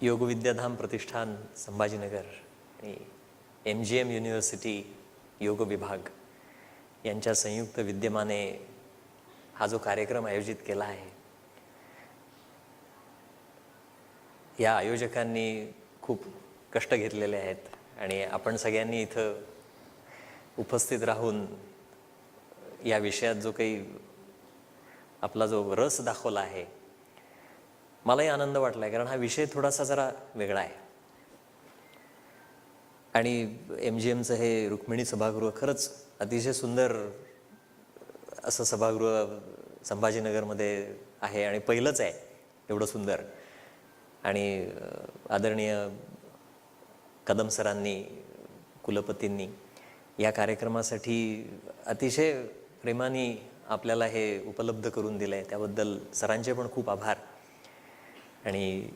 योग विद्याधाम प्रतिष्ठान संभाजीनगर आणि MGM university योग विभाग यांच्या संयुक्त विद्यमाने हा जो कार्यक्रम आयोजित केला आहे, या आयोजकांनी खूप कष्ट घेतलेले आहेत आणि आपण सगळ्यांनी इथं उपस्थित राहून या विषयात जो काही आपला जो रस दाखवला आहे, मलाही आनंद वाटला आहे, कारण हा विषय थोडासा जरा वेगळा आहे. आणि MGMचं हे रुक्मिणी सभागृह खरंच अतिशय सुंदर असं सभागृह संभाजीनगरमध्ये आहे आणि पहिलंच आहे एवढं सुंदर. आणि आदरणीय कदम सरांनी, कुलपतींनी या कार्यक्रमासाठी अतिशय प्रेमाने आपल्याला हे उपलब्ध करून दिलं आहे, त्याबद्दल सरांचे पण खूप आभार. आणि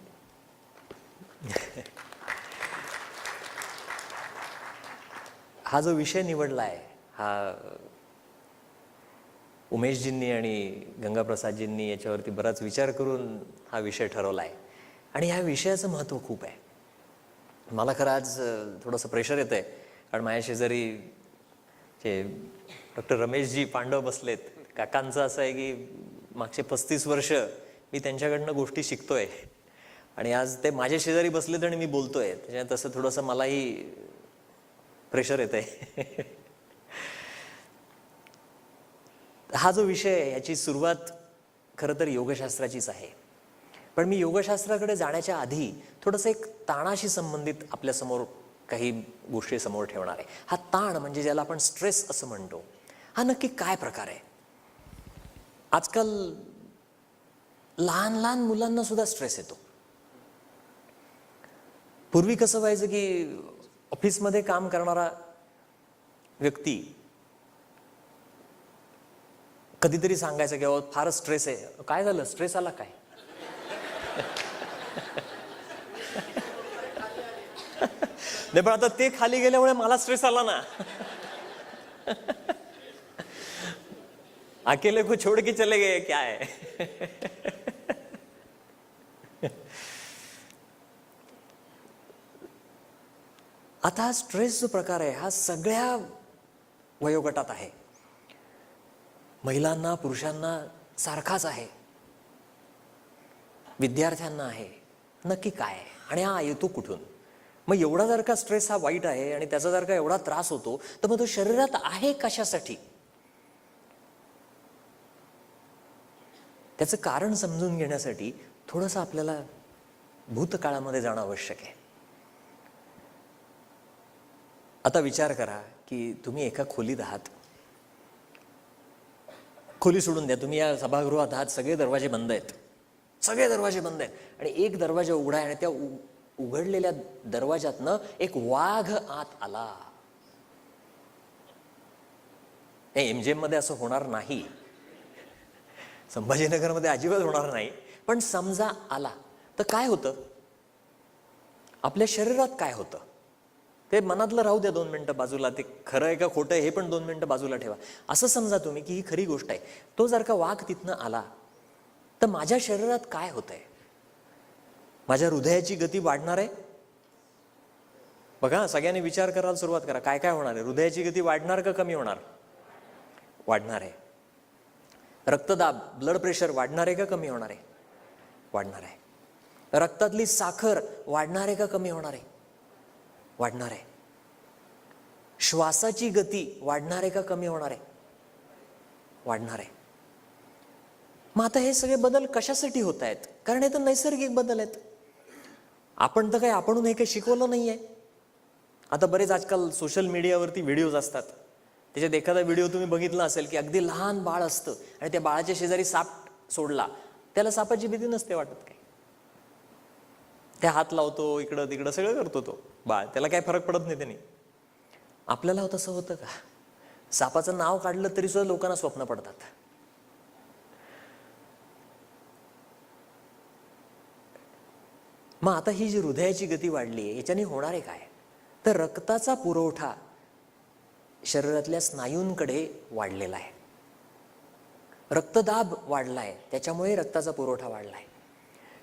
हा जो विषय निवडला आहे, हा उमेशजींनी आणि गंगाप्रसादजींनी याच्यावरती बराच विचार करून हा विषय ठरवला आहे. आणि ह्या विषयाचं महत्त्व खूप आहे. मला खरं आज थोडंसं प्रेशर येतं आहे, कारण माझ्या शेजारी जे डॉक्टर रमेशजी पांडव बसलेत. काकांचं असं आहे की मागचे 35 वर्ष मी त्यांच्याकडनं गोष्टी शिकतोय आणि आज ते माझ्या शेजारी बसलेत आणि मी बोलतोय. त्याच्यात तसं थोडंसं मलाही प्रेशर येत आहे. हा जो विषय आहे याची सुरुवात खरं तर योगशास्त्राचीच आहे, पण मी योगशास्त्राकडे जाण्याच्या आधी थोडंसं एक ताणाशी संबंधित आपल्यासमोर काही गोष्टी समोर ठेवणार आहे. हा ताण म्हणजे ज्याला आपण स्ट्रेस असं म्हणतो, हा नक्की काय प्रकार आहे? आजकाल लहान लहान मुलांना सुद्धा स्ट्रेस येतो. पूर्वी कसं व्हायचं की ऑफिसमध्ये काम करणारा व्यक्ती कधीतरी सांगायचं की अहो फारच स्ट्रेस आहे. काय झालं, स्ट्रेस आला काय? नाही, पण आता ते खाली गेल्यामुळे मला स्ट्रेस आला ना. अकेले को छोड़ के चले गए क्या है? आता हा स्ट्रेस जो प्रकार आहे हा सगळ्या वयोगटात आहे. महिलांना, पुरुषांना सारखाच आहे, विद्यार्थ्यांना आहे. नक्की काय आहे आणि हा येतो कुठून? मग एवढा जर का स्ट्रेस हा वाईट आहे आणि त्याचा जर का एवढा त्रास होतो, तर मग तो शरीरात आहे कशासाठी? त्याचं कारण समजून घेण्यासाठी थोडंसं आपल्याला भूतकाळामध्ये जाणं आवश्यक आहे. आता विचार करा की तुम्ही एका खोलीत आहात. खोली सोडून द्या, तुम्ही या सभागृहात आहात, सगळे दरवाजे बंद आहेत, सगळे दरवाजे बंद आहेत आणि एक दरवाजा उघडा आहे आणि त्या उघडलेल्या दरवाजातनं एक वाघ आत आला. हे MGM मध्ये असं होणार नाही, संभाजीनगरमध्ये अजिबात होणार नाही, पण समजा आला तर काय होतं? आपल्या शरीरात काय होतं ते मनातलं राहू द्या 2 मिनिटं बाजूला. ते खरं आहे का खोटं आहे हे पण 2 मिनिटं बाजूला ठेवा. असं समजा तुम्ही की ही खरी गोष्ट आहे. तो जर का वाघ तिथनं आला तर माझ्या शरीरात काय होतंय? माझ्या हृदयाची गती वाढणार आहे. बघा, सगळ्यांनी विचार करायला सुरुवात करा, काय काय होणार आहे? हृदयाची गती वाढणार का कमी होणार? वाढणार आहे. रक्तदाब, ब्लड प्रेशर वाढणार आहे का कमी होणार आहे? वाढणार आहे. रक्तातली साखर वाढणार आहे का कमी होणार आहे? वाढणार आहे. श्वासाची गती वाढणार आहे का कमी होणार आहे? वाढणार आहे. मग आता हे सगळे बदल कशासाठी होत आहेत? कारण हे तर नैसर्गिक बदल आहेत. आपण तर काही आपणहून हे काही शिकवलं नाहीये. आता बरेच आजकाल सोशल मीडियावरती व्हिडिओज असतात, त्याच्यात एखादा व्हिडिओ तुम्ही बघितला असेल की अगदी लहान बाळ असतं आणि त्या बाळाच्या शेजारी साप सोडला, त्याला सापाची भीती नसते वाटत काही. त्या हात लावतो, इकडं तिकडं सगळं करतो तो बाळ, त्याला काही फरक पडत नाही त्याने. आपल्याला तसं होतं का? सापाचं नाव काढलं तरी सुद्धा लोकांना स्वप्न पडतात. मग आता ही जी हृदयाची गती वाढली आहे याच्याने होणार आहे काय? तर रक्ताचा पुरवठा शरीरातल्या स्नायूंकडे वाढलेला आहे. रक्तदाब वाढलाय, त्याच्यामुळे रक्ताचा पुरवठा वाढलाय.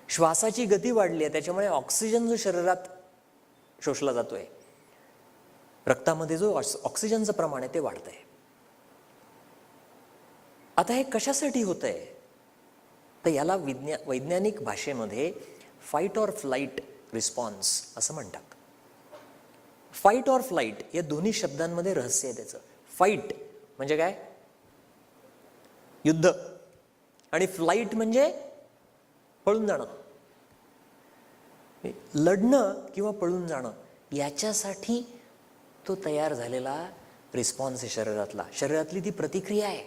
श्वासाची गती वाढली आहे, त्याच्यामुळे ऑक्सिजन जो शरीरात शोषला जातोय, रक्तामध्ये जो ऑक्सिजनचं प्रमाण आहे ते वाढतंय. आता हे कशासाठी होतंय? तर याला वैज्ञानिक भाषेमध्ये फाईट ऑर फ्लाईट रिस्पॉन्स असं म्हणतात. फाईट ऑर फ्लाईट या दोन्ही शब्दांमध्ये रहस्य आहे त्याचं. फाईट म्हणजे काय? युद्ध. आणि फ्लाईट म्हणजे पळून जाणं. लढणं किंवा पळून जाणं याच्यासाठी तो तयार झालेला रिस्पॉन्स आहे शरीरातला, शरीरातली ती प्रतिक्रिया आहे.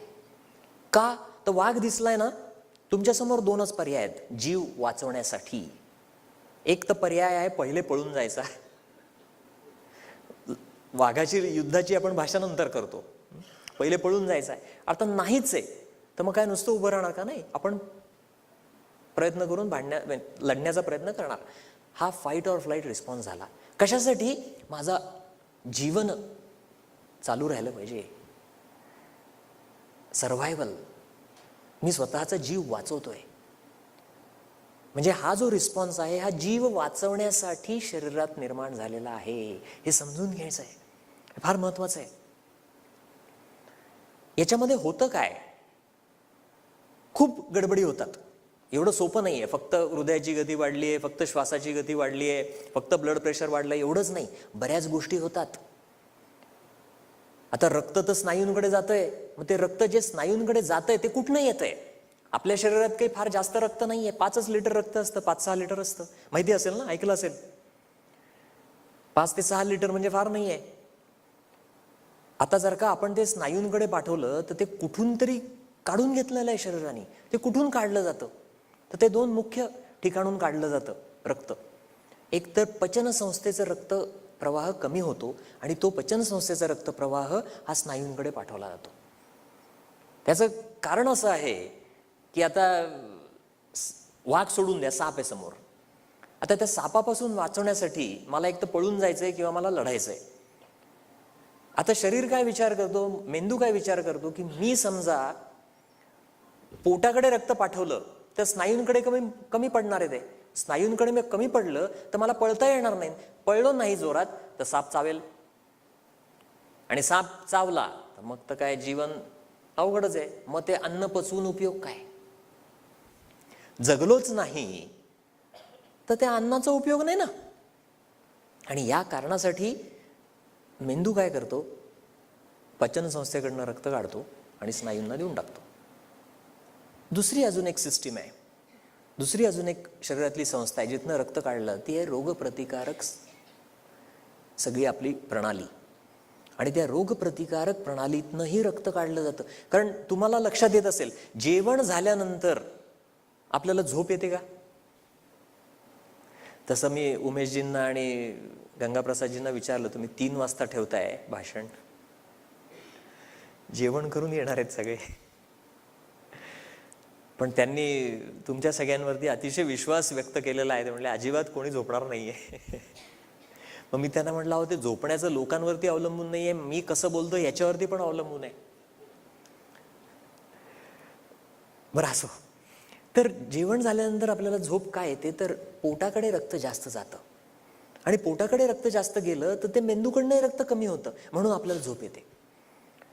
का? तर वाघ दिसलाय ना, तुमच्यासमोर दोनच पर्याय आहेत जीव वाचवण्यासाठी. एक तर पर्याय आहे पहिले पळून जायचा. वाघाची युद्धाची आपण भाषा नंतर करतो, पहिले पळून जायचं आहे. आता नाहीच आहे तर मग काय नुसतं उभं राहणार का? नाही, आपण प्रयत्न करून लढण्याचा प्रयत्न करणार. हा फाईट ऑर फ्लाईट रिस्पॉन्स झाला. कशासाठी? माझा जीवन चालू राहिलं पाहिजे, सर्व्हायव्हल, मी स्वतःचा जीव वाचवतोय. म्हणजे हा जो रिस्पॉन्स आहे हा जीव वाचवण्यासाठी शरीरात निर्माण झालेला आहे, हे समजून घ्यायचं आहे. फार महत्वाचं आहे. याच्यामध्ये होतं काय? खूप गडबडी होतात. एवढं सोपं नाहीये. फक्त हृदयाची गती वाढली आहे, फक्त श्वासाची गती वाढली आहे, फक्त ब्लड प्रेशर वाढलं, एवढंच नाही, बऱ्याच गोष्टी होतात. आता रक्त तर स्नायूंकडे जातंय, मग ते रक्त जे स्नायूंकडे जातंय ते कुठनं येतंय? आपल्या शरीरात काही फार जास्त रक्त नाहीये, 5 लिटर रक्त असतं, 5-6 लिटर असतं. माहिती असेल ना, ऐकलं असेल. 5 ते 6 लिटर म्हणजे फार नाहीये. आता जर का आपण ते स्नायूंकडे पाठवलं तर ते कुठून तरी काढून घेतलेलं आहे शरीराने. ते कुठून काढलं जातं? तर ते 2 मुख्य ठिकाणून काढलं जातं रक्त. एक तर पचनसंस्थेचं रक्त प्रवाह कमी होतो आणि तो पचनसंस्थेचा रक्तप्रवाह हा स्नायूंकडे पाठवला जातो. त्याचं कारण असं आहे की आता वाघ सोडून द्या, साप आहे समोर. आता त्या सापापासून वाचवण्यासाठी मला एक तर पळून जायचंय किंवा मला लढायचंय. आता शरीर काय विचार करतो, मेंदू काय विचार करतो की मी समजा पोटाकडे रक्त पाठवलं तर स्नायूंकडे कमी पडणार आहे. ते स्नायूंकडे मी कमी पडलं तर मला पळता येणार नाही. पळलो नाही जोरात तर साप चावेल, आणि साप चावला तर मग तर काय जीवन अवघडच आहे. मग ते अन्न पचवून उपयोग काय? जगलोच नाही तर त्या अन्नाचा उपयोग नाही ना. आणि या कारणासाठी मेंदू काय करतो, पचनसंस्थेकडनं रक्त काढतो आणि स्नायूंना देऊन टाकतो. दुसरी अजून एक सिस्टीम आहे, दुसरी अजून एक शरीरातली संस्था आहे जिथनं रक्त काढलं, ती आहे रोगप्रतिकारक सगळी आपली प्रणाली. आणि त्या रोगप्रतिकारक प्रणालीतनंही रक्त काढलं जातं. कारण तुम्हाला लक्षात येत असेल, जेवण झाल्यानंतर आपल्याला झोप येते का? तसं मी उमेशजींना आणि गंगाप्रसादजींना विचारलं, तुम्ही 3 वाजता ठेवताय भाषण, जेवण करून येणार आहेत सगळे, पण त्यांनी तुमच्या सगळ्यांवरती अतिशय विश्वास व्यक्त केलेला आहे. ते म्हणले अजिबात कोणी झोपणार नाहीये. मग मी त्यांना म्हटलं, अहो ते झोपण्याचं लोकांवरती अवलंबून नाहीये, मी कसं बोलतो याच्यावरती पण अवलंबून आहे. बरं असो. तर जेवण झाल्यानंतर आपल्याला झोप काय येते, तर पोटाकडे रक्त जास्त जातं, आणि पोटाकडे रक्त जास्त गेलं तर ते मेंदूकडनं रक्त कमी होतं, म्हणून आपल्याला झोप येते.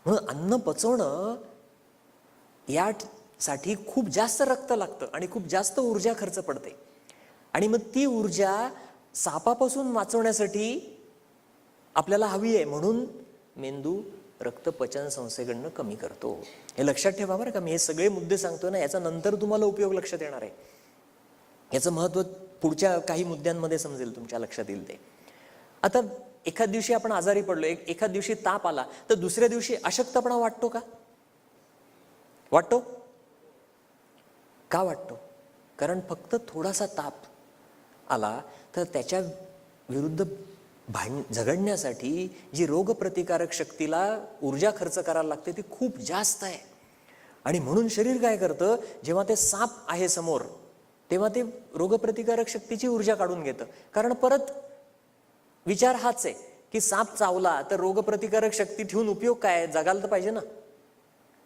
म्हणून अन्न पचवणं यासाठी खूप जास्त रक्त लागतं आणि खूप जास्त ऊर्जा खर्च पडते. आणि मग ती ऊर्जा सापापासून वाचवण्यासाठी आपल्याला हवी आहे, म्हणून मेंदू रक्त पचन संस्थेकडनं कमी करतो. हे लक्षात ठेवा बरं का. मी हे सगळे मुद्दे सांगतो ना, याचा नंतर तुम्हाला उपयोग लक्षात येणार आहे. याचं महत्त्व पुढच्या काही मुद्द्यांमध्ये समजेल, तुमच्या लक्षात येईल ते. आता एखाद दिवशी आपण आजारी पडलो, एखाद दिवशी ताप आला, तर दुसऱ्या दिवशी अशक्तपणा वाटतो का? वाटतो का? वाटतो. कारण फक्त थोडासा ताप आला तर त्याच्या विरुद्ध झगडण्यासाठी जी रोगप्रतिकारक शक्तीला ऊर्जा खर्च करायला लागते ती खूप जास्त आहे. आणि म्हणून शरीर काय करतं, जेव्हा ते साप आहे समोर तेव्हा ते रोगप्रतिकारक शक्तीची ऊर्जा काढून घेतं. कारण परत विचार हाच आहे की साप चावला तर रोगप्रतिकारक शक्ती ठेवून उपयोग काय? जगायला तर पाहिजे ना.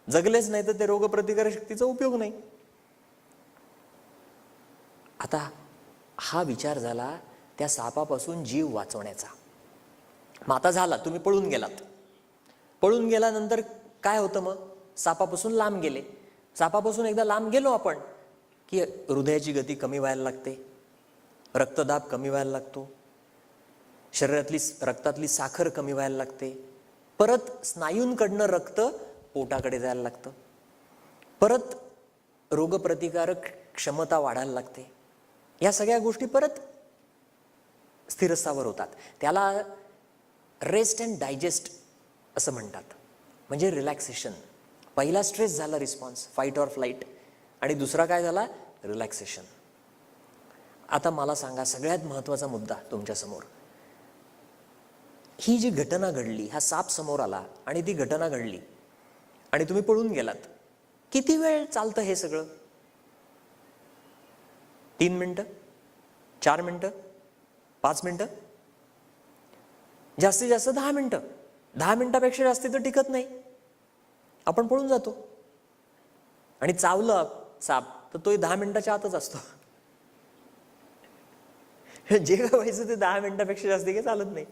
जगलेच नाही तर ते रोगप्रतिकारक शक्तीचा उपयोग नाही. आता हा विचार झाला त्या सापापासून जीव वाचवण्याचा. मग आता झाला, तुम्ही पळून गेलात. पळून गेल्यानंतर काय होतं मग? सापापासून लांब गेले. सापापासून एकदा लांब गेलो आपण की हृदयाची गती कमी व्हायला लागते, रक्तदाब कमी व्हायला लागतो, शरीरातली रक्तातली साखर कमी व्हायला लागते, परत स्नायूंकडनं रक्त पोटाकडे जायला लागतं, परत रोगप्रतिकारक क्षमता वाढायला लागते. या सगळ्या गोष्टी परत स्थिरस्थावर होतात. त्याला रेस्ट अँड डायजेस्ट असं म्हणतात, म्हणजे रिलॅक्सेशन. पहिला स्ट्रेस झाला, रिस्पॉन्स फाईट ऑर फ्लाईट, आणि दुसरा काय झाला? रिलॅक्सेशन. आता मला सांगा, सगळ्यात महत्त्वाचा मुद्दा तुमच्यासमोर, ही जी घटना घडली, हा साप समोर आला आणि ती घटना घडली आणि तुम्ही पळून गेलात. किती वेळ चालतं हे सगळं? 3 मिनिटं, 4 मिनिटं, 5 मिनिटं, जास्तीत जास्त 10 मिनिटं. 10 मिनिटापेक्षा जास्ती तर टिकत नाही, आपण पळून जातो. आणि चावलं साप तर तोही 10 मिनिटाच्या आतच असतो. जे काय व्हायचं ते 10 मिनिटापेक्षा जास्ती काही चालत नाही.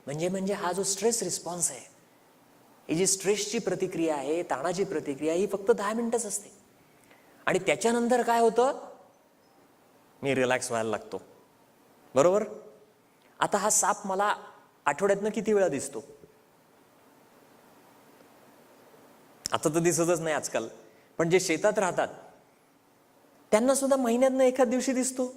म्हणजे हा जो स्ट्रेस रिस्पॉन्स आहे, ही जी स्ट्रेसची प्रतिक्रिया आहे, ताणाची प्रतिक्रिया, ही फक्त 10 मिनिटच असते. आणि त्याच्यानंतर काय होतं? मी रिलॅक्स व्हायला लागतो, बरोबर? आता हा साप मला आठवड्यातनं किती वेळा दिसतो? आता तर दिसतच नाही आजकाल, पण जे शेतात राहतात त्यांना सुद्धा महिन्यातनं एखाद दिवशी दिसतो.